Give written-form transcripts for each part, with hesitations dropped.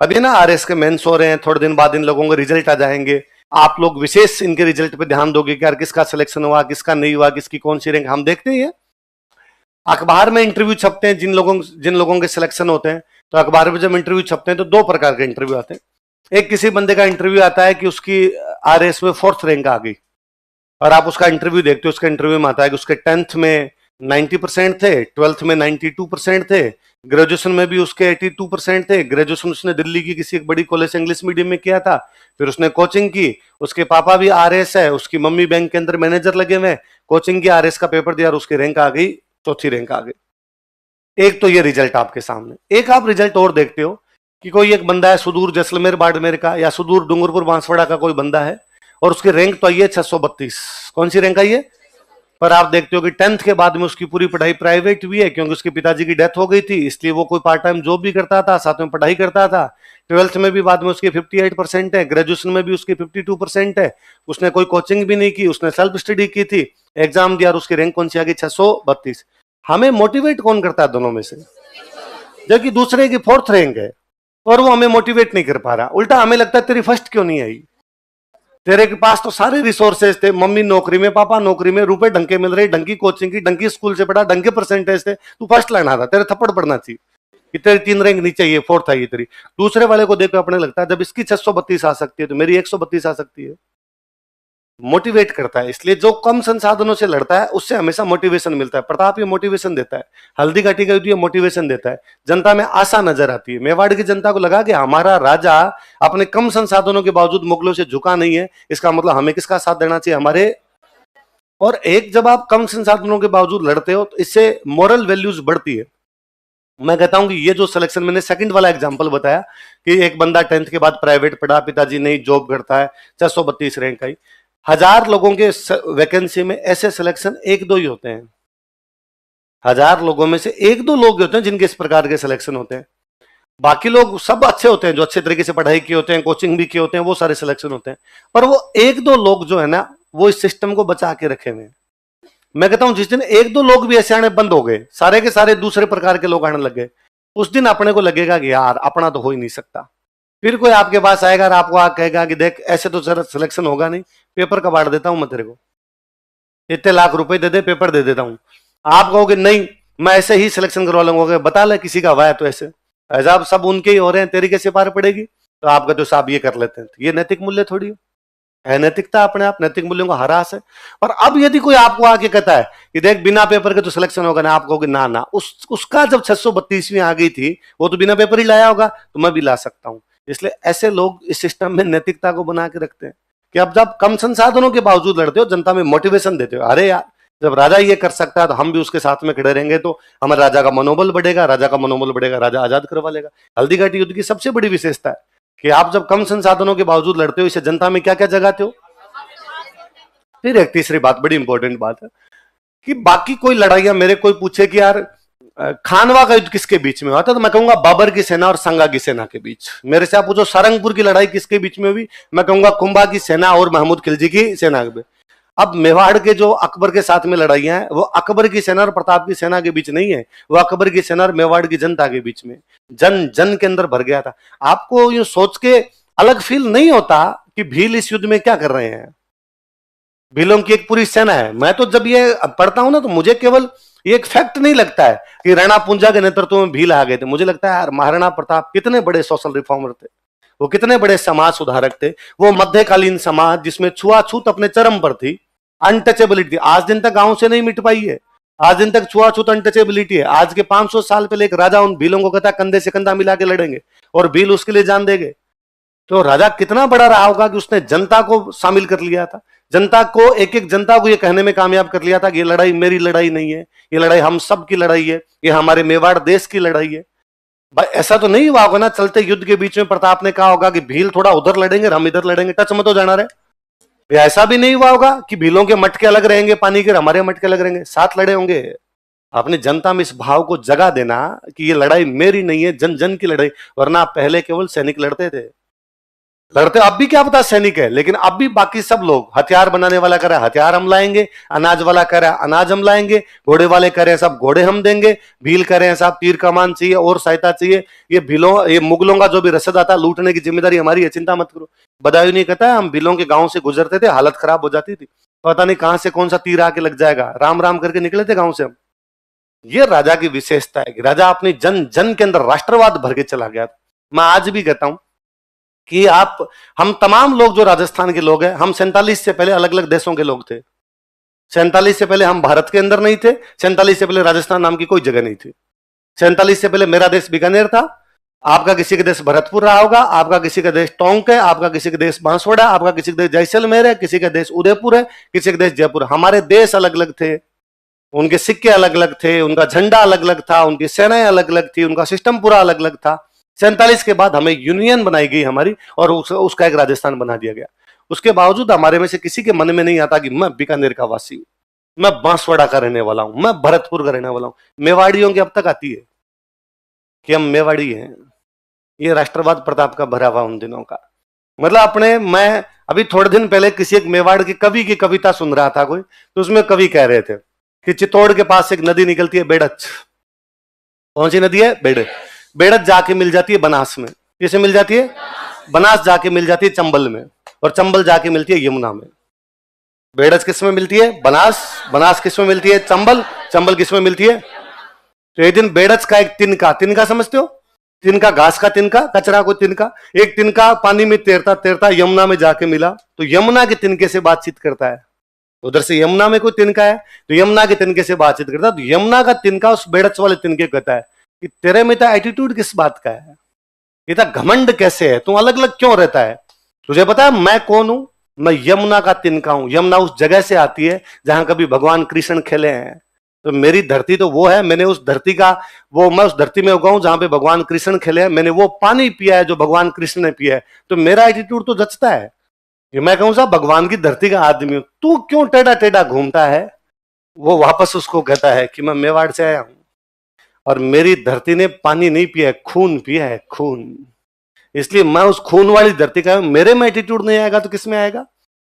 अभी ना आरएस के मेंस हो रहे हैं, थोड़े दिन बाद इन लोगों के रिजल्ट आ जाएंगे। आप लोग विशेष इनके रिजल्ट पे ध्यान दोगे कि यार किसका सिलेक्शन हुआ, किसका नहीं हुआ, किसकी कौन सी रैंक, हम देखते हैं। अखबार में इंटरव्यू छपते हैं जिन लोगों के सिलेक्शन होते हैं, तो अखबार में जब इंटरव्यू छपते हैं तो दो प्रकार के इंटरव्यू आते हैं। एक किसी बंदे का इंटरव्यू आता है कि उसकी आरएस में 4th रैंक आ गई, और आप उसका इंटरव्यू देखते हो, उसका इंटरव्यू में आता है कि उसके 10th में 90% थे, 12th में 92% थे, ग्रेजुएशन में भी उसके 82% थे। ग्रेजुएशन उसने दिल्ली की किसी एक बड़ी कॉलेज से इंग्लिश मीडियम में किया था, फिर उसने कोचिंग की, उसके पापा भी आरएस है, उसकी मम्मी बैंक के अंदर मैनेजर लगे हुए, कोचिंग की, आरएस का पेपर दिया और उसकी रैंक आ गई, 4थी रैंक आ गई। एक तो ये रिजल्ट आपके सामने। एक आप रिजल्ट और देखते हो कि कोई एक बंदा है सुदूर जैसलमेर बाड़मेर का या सुदूर डूंगरपुर बांसवाड़ा का कोई बंदा है, और उसकी रैंक तो आई है 632। कौन सी रैंक आई है? पर आप देखते हो कि 10th के बाद में उसकी पूरी पढ़ाई प्राइवेट हुई है, क्योंकि उसके पिताजी की डेथ हो गई थी, इसलिए वो कोई पार्ट टाइम जॉब भी करता था, साथ में पढ़ाई करता था। 12th में भी बाद में उसकी 58% है, ग्रेजुएशन में भी उसकी 52% है। उसने कोई कोचिंग भी नहीं की, उसने सेल्फ स्टडी की थी, एग्जाम दिया और उसकी रैंक कौन सी आ गई? 632। हमें मोटिवेट कौन करता है दोनों में से? जबकि दूसरे की 4th रैंक है और वो हमें मोटिवेट नहीं कर पा रहा, उल्टा हमें लगता है तेरी फर्स्ट क्यों नहीं आई? तेरे के पास तो सारे रिसोर्सेज थे, मम्मी नौकरी में, पापा नौकरी में, रुपए ढंग के मिल रहे, ढंग की कोचिंग की, ढंग की स्कूल से पढ़ा, ढंग के परसेंटेज थे, तू फर्स्ट लाना था, तेरे थप्पड़ पड़ना चाहिए कि तेरी 3 रैंक नीचे, ये 4th आई तेरी। दूसरे वाले को देखकर अपने लगता है जब इसकी 632 आ सकती है तो मेरी 132 आ सकती है। मोटिवेट करता है, इसलिए जो कम संसाधनों से लड़ता है उससे हमेशा मोटिवेशन मिलता है। प्रताप ये मोटिवेशन देता है, हल्दी घाटी का युद्ध ये मोटिवेशन देता है, जनता में आशा नजर आती है। मेवाड़ की जनता को लगा कि हमारा राजा अपने कम संसाधनों के बावजूद मुगलों से झुका नहीं है, इसका मतलब हमें किसका साथ देना चाहिए? हमारे। और एक जब आप कम संसाधनों के बावजूद लड़ते हो तो इससे मोरल वैल्यूज बढ़ती है। मैं कहता हूं कि ये जो सिलेक्शन मैंने सेकंड वाला एग्जांपल बताया कि एक बंदा 10th के बाद प्राइवेट पढ़ा, पिताजी नहीं जॉब करता है, 632 रैंक आई। 1000 लोगों के वैकेंसी में ऐसे सिलेक्शन 1-2 ही होते हैं। 1000 लोगों में से 1-2 लोग होते हैं जिनके इस प्रकार के सिलेक्शन होते हैं। बाकी लोग सब अच्छे होते हैं, जो अच्छे तरीके से पढ़ाई किए होते हैं, कोचिंग भी किए होते हैं, वो सारे सिलेक्शन होते हैं। पर वो 1-2 लोग जो है ना, वो इस सिस्टम को बचा के रखे हुए हैं। मैं कहता हूं जिस दिन 1-2 लोग भी ऐसे आने बंद हो गए, सारे के सारे दूसरे प्रकार के लोग आने लग गए, उस दिन अपने को लगेगा कि यार अपना तो हो ही नहीं सकता। फिर कोई आपके पास आएगा और आपको आके कहेगा कि देख ऐसे तो जरा सिलेक्शन होगा नहीं, पेपर का बांट देता हूं मैं तेरे को, इतने लाख रुपए दे दे, पेपर दे देता हूं। आप कहोगे नहीं मैं ऐसे ही सिलेक्शन करवा लूंगा, बता ले किसी का हुआ है तो ऐसे, ऐसा सब उनके ही हो रहे हैं, तेरी कैसे पार पड़ेगी? तो आप कहते हो साहब ये कर लेते हैं, तो ये नैतिक मूल्य थोड़ी है नैतिकता, अपने आप नैतिक मूल्यों का हरास है। और अब यदि कोई आपको आके कहता है कि देख बिना पेपर के तो सिलेक्शन होगा ना, आप कहोगे ना ना, उसका जब 632वीं आ गई थी वो तो बिना पेपर ही लाया होगा, तो मैं भी ला सकता हूं। इसलिए ऐसे लोग इस सिस्टम में नैतिकता को बना के रखते हैं कि अब जब कम संसाधनों के बावजूद लड़ते हो, जनता में मोटिवेशन देते हो, अरे यार जब राजा ये कर सकता है तो हम भी उसके साथ में खड़े रहेंगे, तो हमारे राजा का मनोबल बढ़ेगा, राजा का मनोबल बढ़ेगा, राजा आजाद करवा लेगा। हल्दी घाटी युद्ध की सबसे बड़ी विशेषता है कि आप जब कम संसाधनों के बावजूद लड़ते हो, इसे जनता में क्या क्या जगाते हो। फिर एक तीसरी बात, बड़ी इंपॉर्टेंट बात है कि बाकी कोई लड़ाइयां मेरे कोई पूछे कि यार खानवा का युद्ध किसके बीच में हुआ था, तो मैं कहूंगा बाबर की सेना और संगा की सेना के बीच। मेरे से आप पूछो सारंगपुर की लड़ाई किसके बीच में हुई, मैं कहूंगा कुंभा की सेना और महमूद खिलजी की सेना में। अब मेवाड़ के जो अकबर के साथ में लड़ाइयां हैं वो अकबर की सेना और प्रताप की सेना के बीच नहीं है, वो अकबर की सेना और मेवाड़ की जनता के बीच में, जन जन के अंदर भर गया था। आपको ये सोच के अलग फील नहीं होता कि भील इस युद्ध में क्या कर रहे हैं? भीलों की एक पूरी सेना है। मैं तो जब ये पढ़ता हूं ना तो मुझे केवल ये एक फैक्ट नहीं लगता है कि राणा पुंजा के नेतृत्व में भील आ गए थे, मुझे लगता है यार महाराणा प्रताप कितने बड़े सोशल रिफॉर्मर थे, वो कितने बड़े समाज सुधारक थे। वो मध्यकालीन समाज जिसमें छुआछूत अपने चरम पर थी, अनटचेबिलिटी आज दिन तक गांव से नहीं मिट पाई है, आज दिन तक छुआछूत अनटचेबिलिटी है। आज के 500 साल पहले एक राजा उन भीलों को कहता कंधे से कंधा मिला के लड़ेंगे और भील उसके लिए जान देंगे। तो राजा कितना बड़ा रहा होगा कि उसने जनता को शामिल कर लिया था, जनता को एक एक जनता को ये कहने में कामयाब कर लिया था कि ये लड़ाई मेरी लड़ाई नहीं है, ये लड़ाई हम सब की लड़ाई है, ये हमारे मेवाड़ देश की लड़ाई है। भाई ऐसा तो नहीं हुआ होगा ना चलते युद्ध के बीच में प्रताप ने कहा होगा कि भील थोड़ा उधर लड़ेंगे हम इधर लड़ेंगे, टच मत हो जाना रहे। ऐसा भी नहीं हुआ होगा कि भीलों के मटके अलग रहेंगे, पानी के हमारे मटके अलग रहेंगे, साथ लड़े होंगे। अपनी जनता में इस भाव को जगा देना कि ये लड़ाई मेरी नहीं है, जन जन की लड़ाई, वरना पहले केवल सैनिक लड़ते थे, लड़ते अब भी क्या पता सैनिक है, लेकिन अब भी बाकी सब लोग, हथियार बनाने वाला कह रहा है हथियार हम लाएंगे, अनाज वाला कह रहा है अनाज हम लाएंगे, घोड़े वाले कह रहे हैं सब घोड़े हम देंगे, भील कह रहे हैं साहब तीर कमान चाहिए और सहायता चाहिए, ये मुगलों का जो भी रसद आता लूटने की जिम्मेदारी हमारी है, चिंता मत करो। बदायूं नहीं कहता है हम भीलों के गांव से गुजरते थे, हालत खराब हो जाती थी, पता नहीं कहां से कौन सा तीर आके लग जाएगा, राम राम करके निकले थे गांव से हम। ये राजा की विशेषता है कि राजा अपनी जन जन के अंदर राष्ट्रवाद भर के चला गया। मैं आज भी कहता हूं कि हम तमाम लोग जो राजस्थान के लोग हैं, हम 47 से पहले अलग अलग देशों के लोग थे। 47 से पहले हम भारत के अंदर नहीं थे, 47 से पहले राजस्थान नाम की कोई जगह नहीं थी। 47 से पहले मेरा देश बीकानेर था, आपका किसी का देश भरतपुर रहा होगा, आपका किसी का देश टोंक है, आपका किसी का देश बांसवाड़ा, आपका किसी का देश जैसलमेर है, किसी का देश उदयपुर है, किसी का देश जयपुर। हमारे देश अलग अलग थे, उनके सिक्के अलग अलग थे, उनका झंडा अलग अलग था, उनकी सेनाएं अलग अलग थी, उनका सिस्टम पूरा अलग अलग था। 47 के बाद हमें यूनियन बनाई गई हमारी, और उसका एक राजस्थान बना दिया गया। उसके बावजूद हमारे में से किसी के मन में नहीं आता कि मैं बीकानेर का वासी हूं, मैं बांसवाड़ा का रहने वाला हूं, मैं भरतपुर का रहने वाला हूं। मेवाड़ियों की अब तक आती है कि हम मेवाड़ी हैं। ये राष्ट्रवाद प्रताप का भरा हुआ उन दिनों का, मतलब मैं अभी थोड़े दिन पहले किसी एक मेवाड़ के कवि की कविता सुन रहा था कोई, तो उसमें कवि कह रहे थे कि चित्तौड़ के पास एक नदी निकलती है बेड़च। कौन सी नदी है? बेड़च। बेड़च जाके मिल जाती है बनास में। किसे मिल जाती है? बनास जाके मिल जाती है चंबल में, और चंबल जाके मिलती है यमुना में। बेड़च किस में मिलती है? बनास। बनास किस में मिलती है? चंबल। चंबल किस में मिलती है? तो एक दिन बेड़च का एक तिनका, तिनका समझते हो? तिनका, घास का तिनका, कचरा को तिनका, एक तिनका पानी में तैरता तैरता यमुना में जाके मिला, तो यमुना के तिनके से बातचीत करता है। उधर से यमुना में कोई तिनका है, तो यमुना के तिनके से बातचीत करता है, तो यमुना का तिनका उस बेड़च वाले तिनके कहता है कि तेरे में तो एटीट्यूड किस बात का है, इतना घमंड कैसे है, तू अलग अलग क्यों रहता है? तुझे पता है मैं कौन हूं? मैं यमुना का तिनका हूं। यमुना उस जगह से आती है जहां कभी भगवान कृष्ण खेले हैं, तो मेरी धरती तो वो है, मैंने उस धरती का मैं उस धरती में उगा हूं जहां पे भगवान कृष्ण खेले हैं, मैंने वो पानी पिया है जो भगवान कृष्ण ने पिया है, तो मेरा एटीट्यूड तो जचता है कि मैं कहूं साहब भगवान की धरती का आदमी हूं, तू क्यों टेढ़ा टेढ़ा घूमता है? वो वापस उसको कहता है कि मैं मेवाड़ से आया हूं, और मेरी धरती ने पानी नहीं पिया है, खून पिया है, खून, इसलिए मैं उस खून वाली धरती का हूं। मेरे में एटीट्यूड नहीं आएगा तो किसमें आएगा?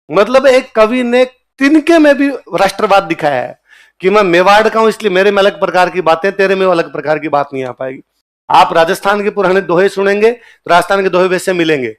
मतलब एक कवि ने तिनके में भी राष्ट्रवाद दिखाया है कि मैं मेवाड़ का हूं, इसलिए मेरे में अलग प्रकार की बातें, तेरे में अलग प्रकार की बात नहीं आ पाएगी। आप राजस्थान के पुराने दोहे सुनेंगे तो राजस्थान के दोहे वैसे मिलेंगे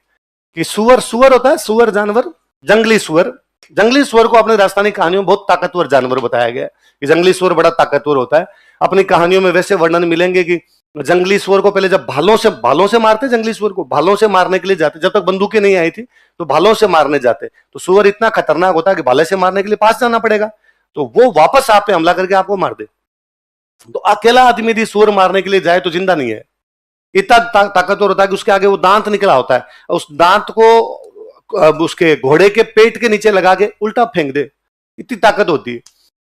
कि सुअर होता है, सुअर जानवर, जंगली सुअर को अपनी राजस्थानी कहानियों में बहुत ताकतवर जानवर बताया गया कि जंगली सुअर बड़ा ताकतवर होता है। अपनी कहानियों में वैसे वर्णन मिलेंगे कि जंगली सुअर को पहले जब भालों से मारते, जंगली सुअर को भालों से मारने के लिए जाते, जब तक बंदूकें नहीं आई थी तो भालों से मारने जाते, तो सुअर इतना खतरनाक होता है कि भाले से मारने के लिए पास जाना पड़ेगा, तो वो वापस आप पे हमला करके आपको मार दे। तो अकेला आदमी यदि सुअर मारने के लिए जाए तो जिंदा नहीं है, इतना ताकतवर होता है कि उसके आगे वो दांत निकला होता है, उस दांत को उसके घोड़े के पेट के नीचे लगा के उल्टा फेंक दे, इतनी ताकत होती है।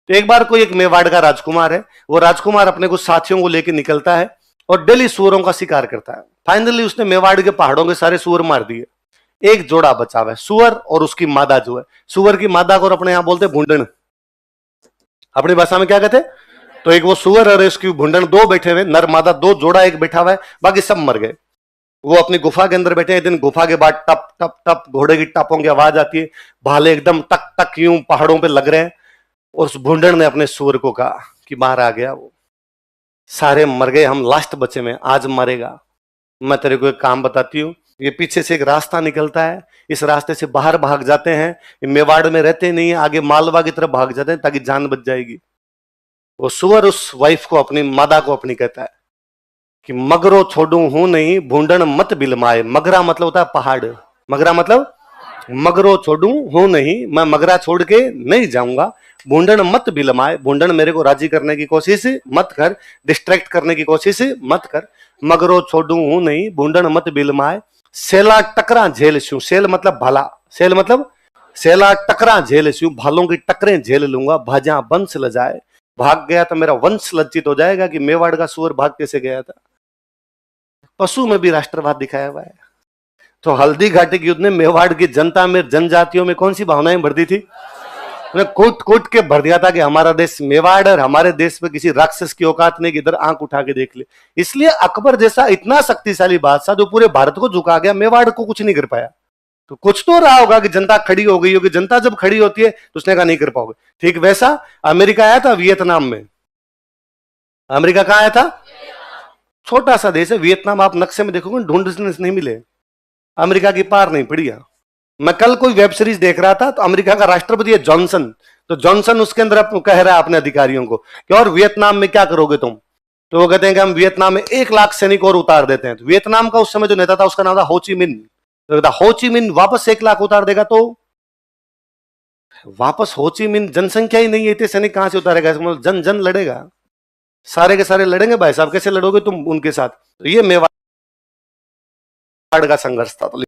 तो एक बार कोई एक मेवाड़ का राजकुमार है, वो राजकुमार अपने कुछ साथियों को लेकर निकलता है और डेली सुअरों का शिकार करता है। फाइनली उसने मेवाड़ के पहाड़ों के सारे सुअर मार दिए, एक जोड़ा बचा हुआ है, सुअर और उसकी मादा जो है, सुअर की मादा को अपने यहां बोलते भूंडन, अपनी भाषा में क्या कहते? तो एक वो सुअर और इसकी भूंडन, दो बैठे हुए, नर मादा दो जोड़ा, एक बैठा हुआ है, बाकी सब मर गए। वो अपनी गुफा के अंदर बैठे। एक दिन गुफा के बाद टप टप टप घोड़े की टापों की आवाज आती है, भाले एकदम टक टक यूं पहाड़ों पे लग रहे हैं, और उस भूंडन ने अपने सुअर को कहा कि बाहर आ गया, वो सारे मर गए, हम लास्ट बचे में, आज मरेगा। मैं तेरे को एक काम बताती हूँ, ये पीछे से एक रास्ता निकलता है, इस रास्ते से बाहर भाग जाते हैं, ये मेवाड़ में रहते नहीं है, आगे मालवा की तरफ भाग जाते हैं ताकि जान बच जाएगी। वो सुअर उस वाइफ को, अपनी मादा को अपनी कहता है कि मगरो छोड़ू हूं नहीं, भूंडन मत बिलमाए। मगरा मतलब होता है पहाड़, मगरा मतलब मगरो छोड़ू हूं नहीं, मैं मगरा छोड़ के नहीं जाऊंगा, भूंडन मत बिलमाए, भूंडन मेरे को राजी करने की कोशिश मत कर, डिस्ट्रैक्ट करने की कोशिश मत कर, मगरो छोड़ू हूं नहीं, भूंडन मत बिलमाए, सेला टकरा झेल स्यू, सेल मतलब भाला, सेल मतलब सेला टकरा झेल स्यू, भालों की टकरें झेल लूंगा, भाजा वंश ल जाए। भाग गया तो मेरा वंश लज्जित हो जाएगा कि मेवाड़ का सुअर भाग कैसे गया था। पशु में भी राष्ट्रवाद दिखाया हुआ है। तो हल्दी घाटी के युद्ध ने मेवाड़ की जनता में, जनजातियों में कौन सी भावनाएं भर दी थी? उन्हें कूट कूट के भर दिया था कि हमारा देश मेवाड़, और हमारे देश पे किसी राक्षस की औकात नहीं कि इधर आंख उठा के देख ले। इसलिए अकबर जैसा इतना शक्तिशाली बादशाह जो पूरे भारत को झुका गया, मेवाड़ को कुछ नहीं कर पाया। तो कुछ तो रहा होगा कि जनता खड़ी हो गई होगी। जनता जब खड़ी होती है तो उसने कहा नहीं कर पाओगे। ठीक वैसा अमेरिका आया था वियतनाम में। अमेरिका कहां आया था? छोटा सा देश है वियतनाम, आप नक्शे में देखोगे ढूंढने से नहीं मिले। अमेरिका की पार नहीं पड़िया। मैं कल कोई वेब सीरीज देख रहा था तो अमेरिका का राष्ट्रपति है जॉनसन, तो जॉनसन उसके अंदर कह रहा है अपने अधिकारियों को कि और वियतनाम में क्या करोगे तुम? तो वो कहते हैं कि हम वियतनाम में 1 लाख सैनिक और उतार देते हैं। तो वियतनाम का उस समय जो नेता था उसका नाम था होचिमिन। तो होचिमिन वापस 1 लाख उतार देगा तो वापस होचिमिन, जनसंख्या ही नहीं है, इतने सैनिक कहां से उतारेगा? जन जन लड़ेगा, सारे के सारे लड़ेंगे भाई साहब। कैसे लड़ोगे तुम उनके साथ? तो ये मेवाड़ का संघर्ष था। तो